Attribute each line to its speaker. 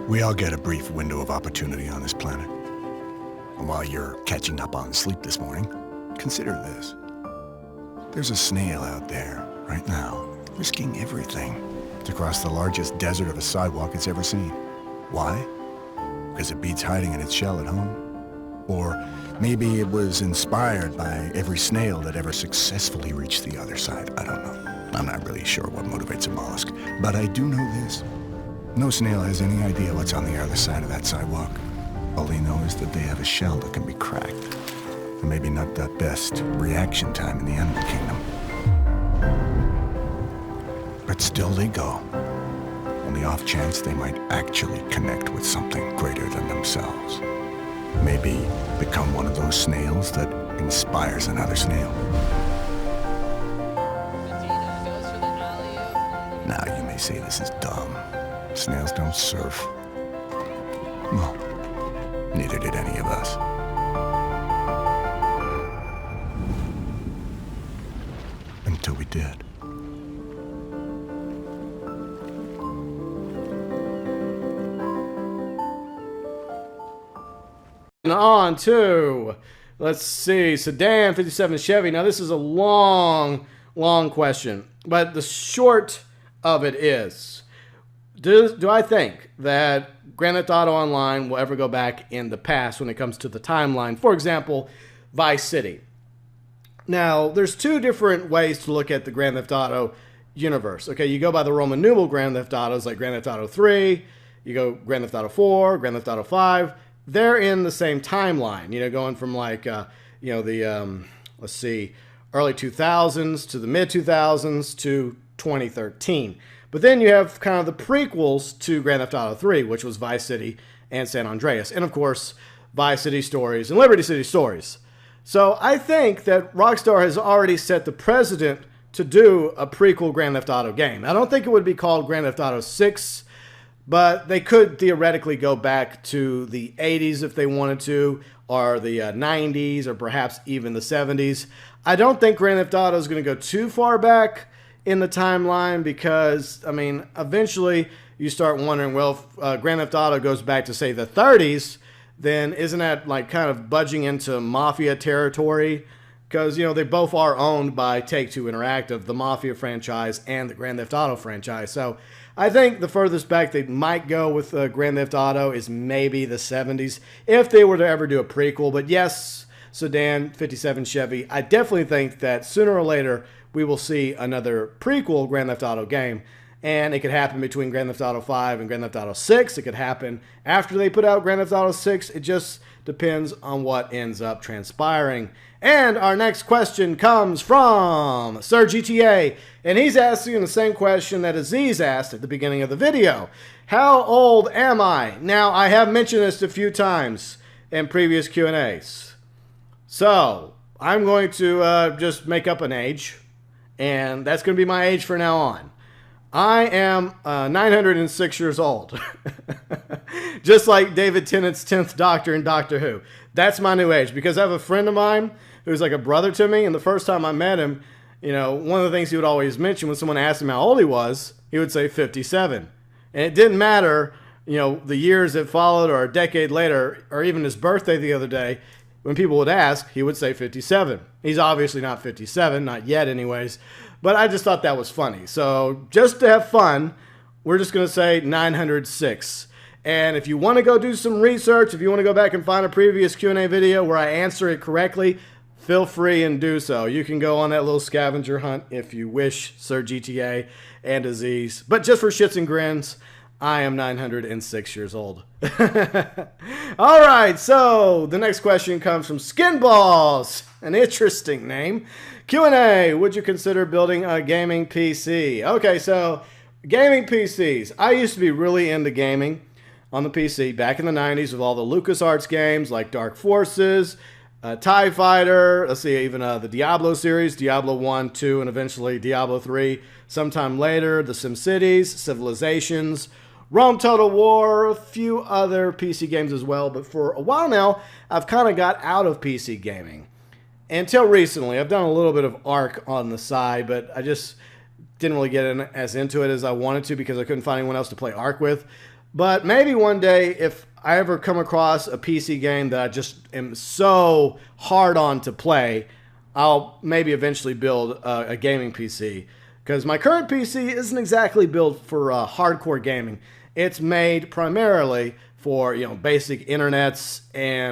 Speaker 1: We all get a brief window of opportunity on this planet. And while you're catching up on sleep this morning, consider this. There's a snail out there, right now, risking everything to cross the largest desert of a sidewalk it's ever seen. Why? Because it beats hiding in its shell at home? Or maybe it was inspired by every snail that ever successfully reached the other side. I don't know. I'm not really sure what motivates a mollusk. But I do know this. No snail has any idea what's on the other side of that sidewalk. All they know is that they have a shell that can be cracked. And maybe not the best reaction time in the animal kingdom. But still they go. On the off chance they might actually connect with something greater than themselves. Maybe become one of those snails that inspires another snail. Now you may say this is dumb. Snails don't surf. Well, neither did any of us. Until we did.
Speaker 2: On to, let's see, sedan 57 Chevy. Now this is a long question, but the short of it is, do I think that Grand Theft Auto Online will ever go back in the past when it comes to the timeline? For example, Vice City. Now, there's two different ways to look at the Grand Theft Auto universe. Okay, you go by the Roman numeral Grand Theft Autos, like Grand Theft Auto 3, you go Grand Theft Auto 4, Grand Theft Auto 5. They're in the same timeline, you know, going from like, let's see, early 2000s to the mid 2000s to 2013. But then you have kind of the prequels to Grand Theft Auto 3, which was Vice City and San Andreas. And of course, Vice City Stories and Liberty City Stories. So I think that Rockstar has already set the precedent to do a prequel Grand Theft Auto game. I don't think it would be called Grand Theft Auto 6, but they could theoretically go back to the 80s if they wanted to, or the 90s, or perhaps even the 70s. I don't think Grand Theft Auto is going to go too far back in the timeline because, I mean, eventually you start wondering, well, if Grand Theft Auto goes back to, say, the 30s, then isn't that like kind of budging into Mafia territory? Because, you know, they both are owned by Take-Two Interactive, the Mafia franchise and the Grand Theft Auto franchise. So I think the furthest back they might go with Grand Theft Auto is maybe the 70s, if they were to ever do a prequel. But yes, sedan 57 Chevy, I definitely think that sooner or later we will see another prequel Grand Theft Auto game. And it could happen between Grand Theft Auto 5 and Grand Theft Auto 6. It could happen after they put out Grand Theft Auto 6. It just depends on what ends up transpiring. And our next question comes from Sir GTA. And he's asking the same question that Aziz asked at the beginning of the video. How old am I? Now, I have mentioned this a few times in previous Q&As. So, I'm going to just make up an age. And that's going to be my age from now on. I am 906 years old. Just like David Tennant's 10th Doctor in Doctor Who. That's my new age. Because I have a friend of mine who's like a brother to me. And the first time I met him, you know, one of the things he would always mention when someone asked him how old he was, he would say 57. And it didn't matter, you know, the years that followed or a decade later, or even his birthday the other day, when people would ask, he would say 57. He's obviously not 57, not yet anyways. But I just thought that was funny. So just to have fun, we're just going to say 906. And if you want to go do some research, if you want to go back and find a previous Q&A video where I answer it correctly, feel free and do so. You can go on that little scavenger hunt if you wish, Sir GTA and Aziz. But just for shits and grins, I am 906 years old. All right, so the next question comes from Skinballs, an interesting name. Q&A, would you consider building a gaming PC? Okay, so gaming PCs. I used to be really into gaming on the PC back in the 90s with all the LucasArts games like Dark Forces, TIE Fighter, let's see, even the Diablo series, Diablo 1, 2, and eventually Diablo 3. Sometime later, the SimCities, Civilizations, Rome Total War, a few other PC games as well. But for a while now, I've kind of got out of PC gaming. Until recently, I've done a little bit of Ark on the side, but I just didn't really get as into it as I wanted to because I couldn't find anyone else to play Ark with. But maybe one day, if I ever come across a PC game that I just am so hard on to play, I'll maybe eventually build a gaming PC. Because my current PC isn't exactly built for hardcore gaming. It's made primarily for basic internets and